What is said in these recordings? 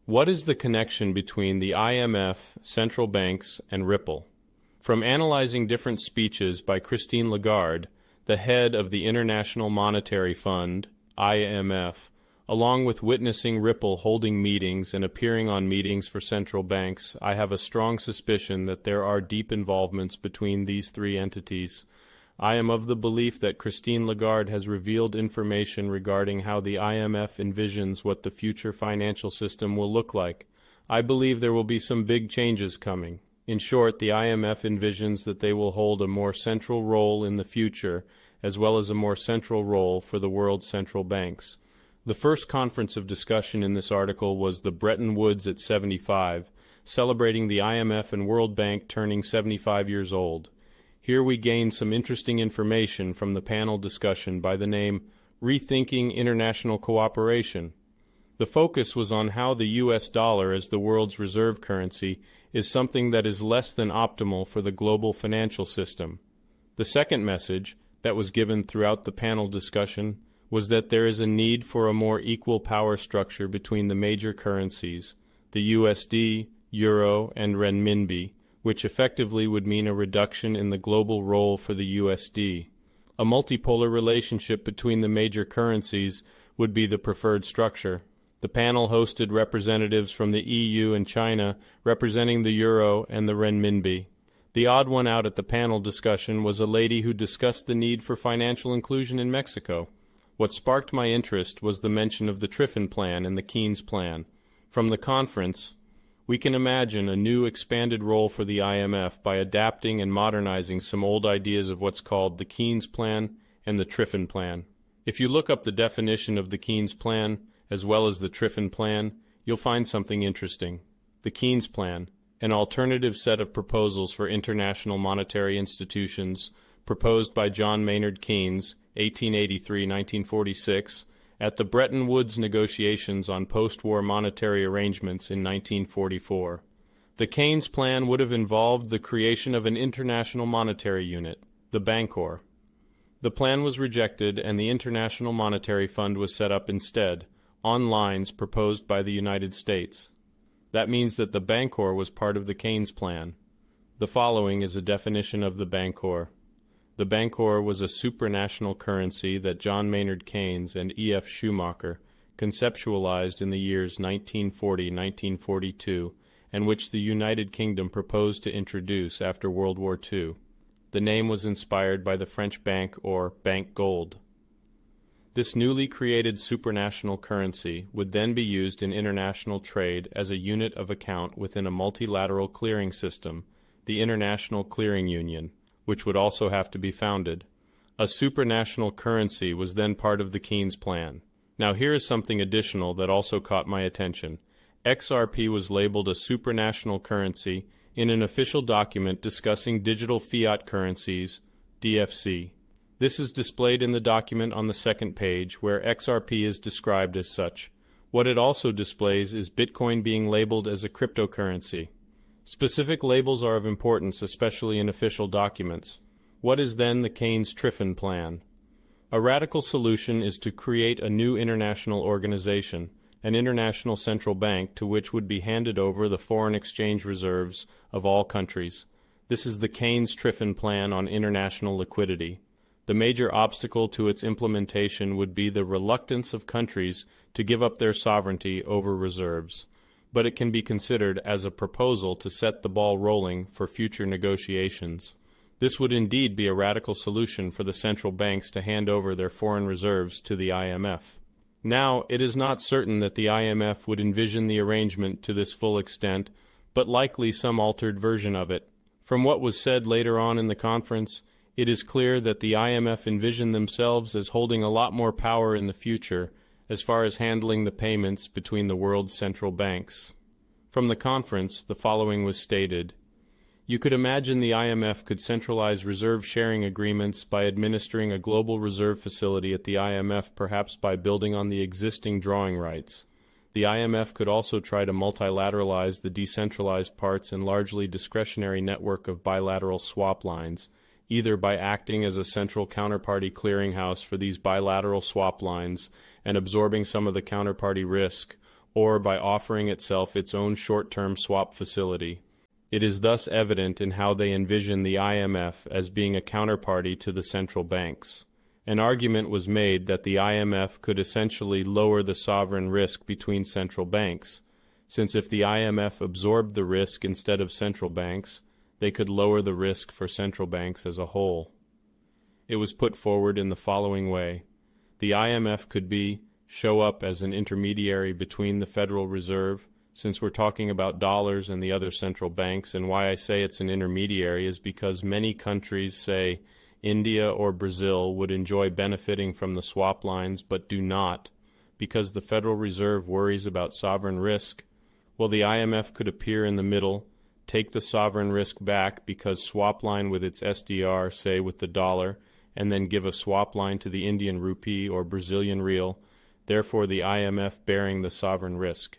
What is the connection between the IMF, central banks, and Ripple? From analyzing different speeches by Christine Lagarde, the head of the International Monetary Fund, IMF, along with witnessing Ripple holding meetings and appearing on meetings for central banks, I have a strong suspicion that there are deep involvements between these three entities. I am of the belief that Christine Lagarde has revealed information regarding how the IMF envisions what the future financial system will look like. I believe there will be some big changes coming. In short, the IMF envisions that they will hold a more central role in the future, as well as a more central role for the world's central banks. The first conference of discussion in this article was the Bretton Woods at 75, celebrating the IMF and World Bank turning 75 years old. Here we gain some interesting information from the panel discussion by the name Rethinking International Cooperation. The focus was on how the US dollar as the world's reserve currency is something that is less than optimal for the global financial system. The second message that was given throughout the panel discussion was that there is a need for a more equal power structure between the major currencies, the USD, Euro, and Renminbi, which effectively would mean a reduction in the global role for the USD. A multipolar relationship between the major currencies would be the preferred structure. The panel hosted representatives from the EU and China representing the Euro and the Renminbi. The odd one out at the panel discussion was a lady who discussed the need for financial inclusion in Mexico. What sparked my interest was the mention of the Triffin Plan and the Keynes Plan. From the conference, we can imagine a new expanded role for the IMF by adapting and modernizing some old ideas of what's called the Keynes Plan and the Triffin Plan. If you look up the definition of the Keynes Plan as well as the Triffin Plan, you'll find something interesting. The Keynes Plan, an alternative set of proposals for international monetary institutions proposed by John Maynard Keynes, 1883-1946, at the Bretton Woods negotiations on post-war monetary arrangements in 1944. The Keynes Plan would have involved the creation of an international monetary unit, the Bancor. The plan was rejected and the International Monetary Fund was set up instead, on lines proposed by the United States. That means that the Bancor was part of the Keynes Plan. The following is a definition of the Bancor. The Bancor was a supranational currency that John Maynard Keynes and E.F. Schumacher conceptualized in the years 1940-1942 and which the United Kingdom proposed to introduce after World War II. The name was inspired by the French bank or bank gold. This newly created supranational currency would then be used in international trade as a unit of account within a multilateral clearing system, the International Clearing Union, which would also have to be founded. A supranational currency was then part of the Keynes Plan. Now here is something additional that also caught my attention. XRP was labeled a supranational currency in an official document discussing digital fiat currencies, DFC. This is displayed in the document on the second page, where XRP is described as such. What it also displays is Bitcoin being labeled as a cryptocurrency. Specific labels are of importance, especially in official documents. What is then the Keynes-Triffin Plan? A radical solution is to create a new international organization, an international central bank to which would be handed over the foreign exchange reserves of all countries. This is the Keynes-Triffin Plan on international liquidity. The major obstacle to its implementation would be the reluctance of countries to give up their sovereignty over reserves. But it can be considered as a proposal to set the ball rolling for future negotiations. This would indeed be a radical solution for the central banks to hand over their foreign reserves to the IMF. Now, it is not certain that the IMF would envision the arrangement to this full extent, but likely some altered version of it. From what was said later on in the conference, it is clear that the IMF envisioned themselves as holding a lot more power in the future as far as handling the payments between the world's central banks. From the conference, the following was stated. You could imagine the IMF could centralize reserve sharing agreements by administering a global reserve facility at the IMF, perhaps by building on the existing drawing rights. The IMF could also try to multilateralize the decentralized parts and largely discretionary network of bilateral swap lines, either by acting as a central counterparty clearinghouse for these bilateral swap lines and absorbing some of the counterparty risk, or by offering itself its own short-term swap facility. It is thus evident in how they envision the IMF as being a counterparty to the central banks. An argument was made that the IMF could essentially lower the sovereign risk between central banks, since if the IMF absorbed the risk instead of central banks, they could lower the risk for central banks as a whole. It was put forward in the following way. The IMF could show up as an intermediary between the Federal Reserve, since we're talking about dollars and the other central banks, and why I say it's an intermediary is because many countries, say India or Brazil, would enjoy benefiting from the swap lines but do not, because the Federal Reserve worries about sovereign risk. Well, the IMF could appear in the middle, take the sovereign risk back because swap line with its SDR, say with the dollar, and then give a swap line to the Indian rupee or Brazilian real, therefore the IMF bearing the sovereign risk.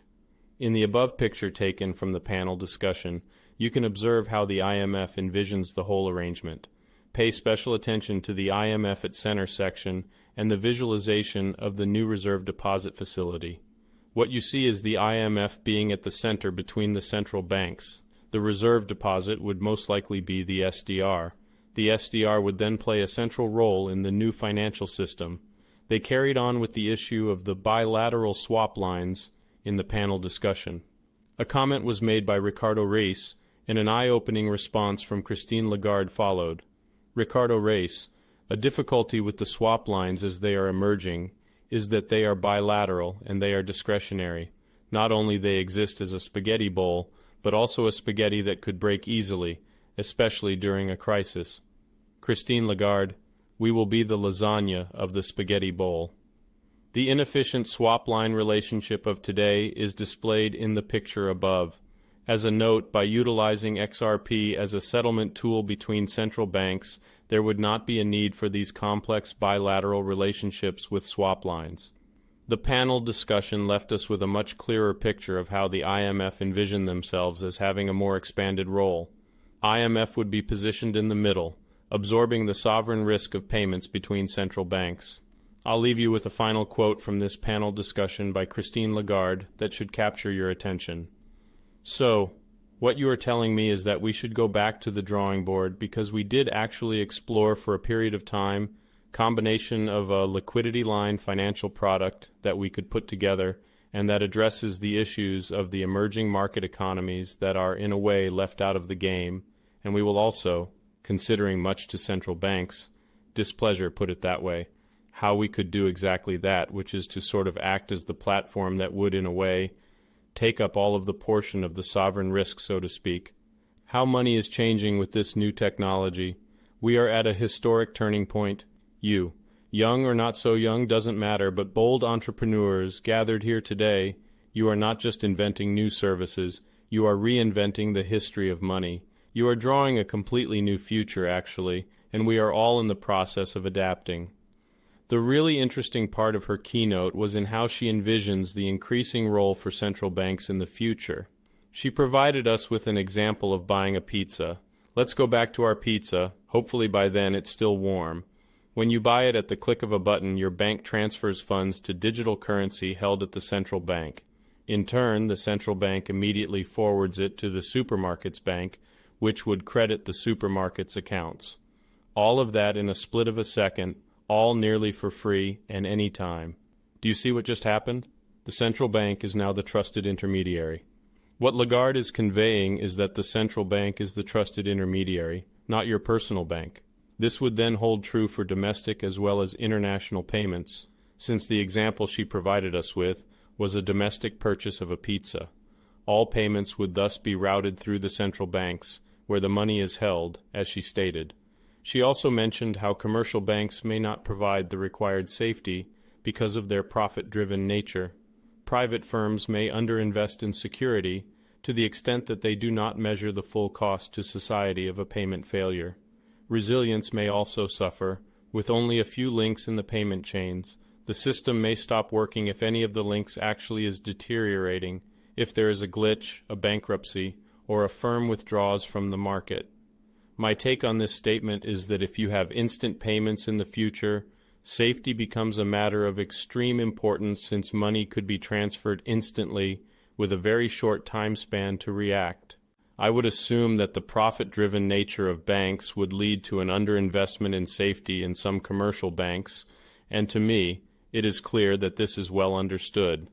In the above picture taken from the panel discussion, you can observe how the IMF envisions the whole arrangement. Pay special attention to the IMF at center section and the visualization of the new reserve deposit facility. What you see is the IMF being at the center between the central banks. The reserve deposit would most likely be the SDR. The SDR would then play a central role in the new financial system. They carried on with the issue of the bilateral swap lines in the panel discussion. A comment was made by Ricardo Reis, and an eye-opening response from Christine Lagarde followed. Ricardo Reis, a difficulty with the swap lines as they are emerging is that they are bilateral and they are discretionary. Not only they exist as a spaghetti bowl, but also a spaghetti that could break easily, especially during a crisis. Christine Lagarde, we will be the lasagna of the spaghetti bowl. The inefficient swap line relationship of today is displayed in the picture above. As a note, by utilizing XRP as a settlement tool between central banks, there would not be a need for these complex bilateral relationships with swap lines. The panel discussion left us with a much clearer picture of how the IMF envisioned themselves as having a more expanded role. IMF would be positioned in the middle, absorbing the sovereign risk of payments between central banks. I'll leave you with a final quote from this panel discussion by Christine Lagarde that should capture your attention. So, what you are telling me is that we should go back to the drawing board because we did actually explore for a period of time combination of a liquidity line financial product that we could put together and that addresses the issues of the emerging market economies that are in a way left out of the game, and we will also, considering much to central banks' displeasure, put it that way, how we could do exactly that, which is to sort of act as the platform that would, in a way, take up all of the portion of the sovereign risk, so to speak. How money is changing with this new technology. We are at a historic turning point. You, young or not so young, doesn't matter, but bold entrepreneurs gathered here today, you are not just inventing new services, you are reinventing the history of money. You are drawing a completely new future, actually, and we are all in the process of adapting. The really interesting part of her keynote was in how she envisions the increasing role for central banks in the future. She provided us with an example of buying a pizza. Let's go back to our pizza. Hopefully by then it's still warm. When you buy it at the click of a button, your bank transfers funds to digital currency held at the central bank. In turn, the central bank immediately forwards it to the supermarket's bank, which would credit the supermarket's accounts. All of that in a split of a second, all nearly for free and any time. Do you see what just happened? The central bank is now the trusted intermediary. What Lagarde is conveying is that the central bank is the trusted intermediary, not your personal bank. This would then hold true for domestic as well as international payments, since the example she provided us with was a domestic purchase of a pizza. All payments would thus be routed through the central banks, where the money is held, as she stated. She also mentioned how commercial banks may not provide the required safety because of their profit-driven nature. Private firms may underinvest in security to the extent that they do not measure the full cost to society of a payment failure. Resilience may also suffer, with only a few links in the payment chains. The system may stop working if any of the links actually is deteriorating, if there is a glitch, a bankruptcy, or a firm withdraws from the market. My take on this statement is that if you have instant payments in the future, Safety becomes a matter of extreme importance since money could be transferred instantly with a very short time span to react. I would assume that the profit-driven nature of banks would lead to an underinvestment in safety in some commercial banks, and to me, it is clear that this is well understood.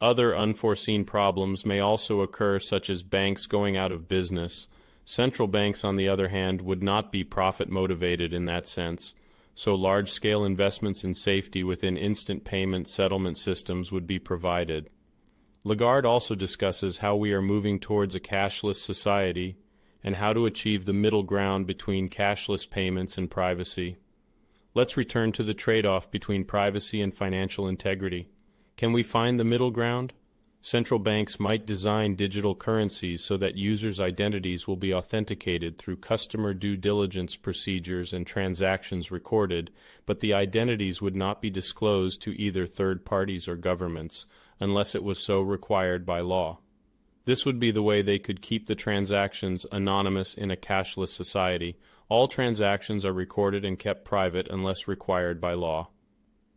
Other unforeseen problems may also occur, such as banks going out of business. Central banks, on the other hand, would not be profit-motivated in that sense, so large-scale investments in safety within instant payment settlement systems would be provided. Lagarde also discusses how we are moving towards a cashless society and how to achieve the middle ground between cashless payments and privacy. Let's return to the trade-off between privacy and financial integrity. Can we find the middle ground? Central banks might design digital currencies so that users' identities will be authenticated through customer due diligence procedures and transactions recorded, but the identities would not be disclosed to either third parties or governments, unless it was so required by law. This would be the way they could keep the transactions anonymous in a cashless society. All transactions are recorded and kept private unless required by law.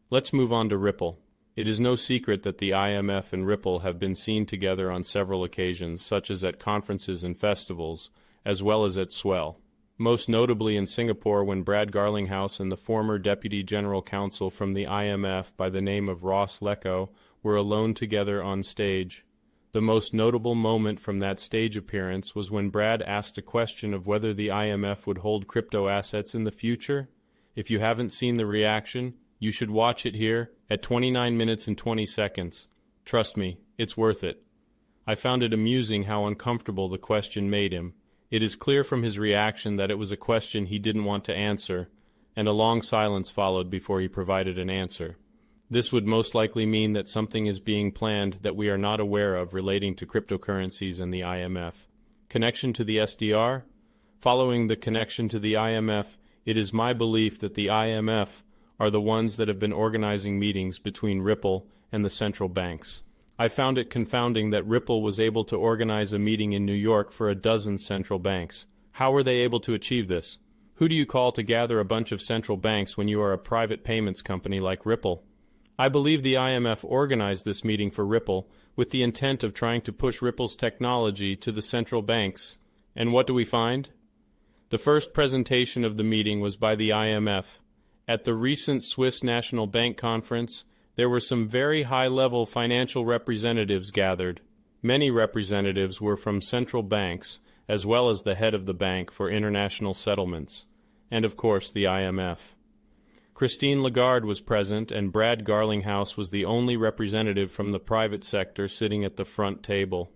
Let's move on to Ripple. It is no secret that the IMF and Ripple have been seen together on several occasions, such as at conferences and festivals, as well as at Swell. Most notably in Singapore when Brad Garlinghouse and the former Deputy General Counsel from the IMF by the name of Ross Lecco were alone together on stage. The most notable moment from that stage appearance was when Brad asked a question of whether the IMF would hold crypto assets in the future. If you haven't seen the reaction, you should watch it here at 29 minutes and 20 seconds. Trust me, it's worth it. I found it amusing how uncomfortable the question made him. It is clear from his reaction that it was a question he didn't want to answer, and a long silence followed before he provided an answer. This would most likely mean that something is being planned that we are not aware of relating to cryptocurrencies and the IMF. Connection to the SDR? Following the connection to the IMF, it is my belief that the IMF are the ones that have been organizing meetings between Ripple and the central banks. I found it confounding that Ripple was able to organize a meeting in New York for a dozen central banks. How were they able to achieve this? Who do you call to gather a bunch of central banks when you are a private payments company like Ripple? I believe the IMF organized this meeting for Ripple with the intent of trying to push Ripple's technology to the central banks. And what do we find? The first presentation of the meeting was by the IMF. At the recent Swiss National Bank conference, there were some very high-level financial representatives gathered. Many representatives were from central banks, as well as the head of the Bank for International Settlements, and of course the IMF. Christine Lagarde was present, and Brad Garlinghouse was the only representative from the private sector sitting at the front table.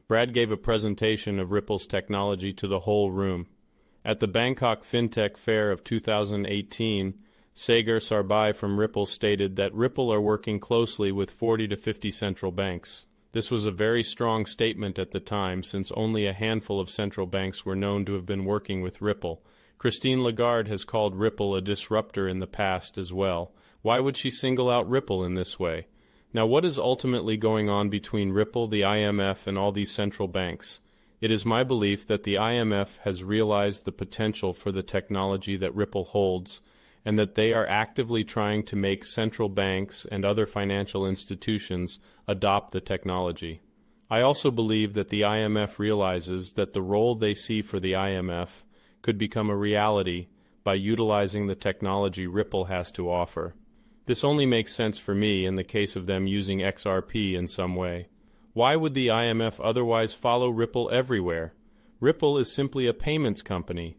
Brad gave a presentation of Ripple's technology to the whole room. At the Bangkok FinTech Fair of 2018, Sagar Sarbai from Ripple stated that Ripple are working closely with 40 to 50 central banks. This was a very strong statement at the time, since only a handful of central banks were known to have been working with Ripple. Christine Lagarde has called Ripple a disruptor in the past as well. Why would she single out Ripple in this way? Now, what is ultimately going on between Ripple, the IMF, and all these central banks? It is my belief that the IMF has realized the potential for the technology that Ripple holds, and that they are actively trying to make central banks and other financial institutions adopt the technology. I also believe that the IMF realizes that the role they see for the IMF could become a reality by utilizing the technology Ripple has to offer. This only makes sense for me in the case of them using XRP in some way. Why would the IMF otherwise follow Ripple everywhere? Ripple is simply a payments company.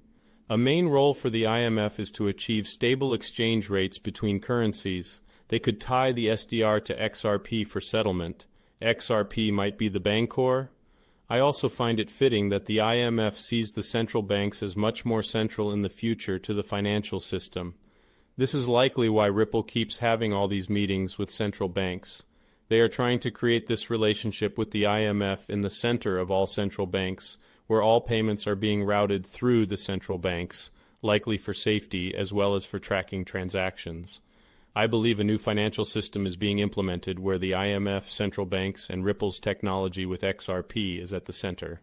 A main role for the IMF is to achieve stable exchange rates between currencies. They could tie the SDR to XRP for settlement. XRP might be the Bancor. I also find it fitting that the IMF sees the central banks as much more central in the future to the financial system. This is likely why Ripple keeps having all these meetings with central banks. They are trying to create this relationship with the IMF in the center of all central banks, where all payments are being routed through the central banks, likely for safety as well as for tracking transactions. I believe a new financial system is being implemented where the IMF, central banks, and Ripple's technology with XRP is at the center.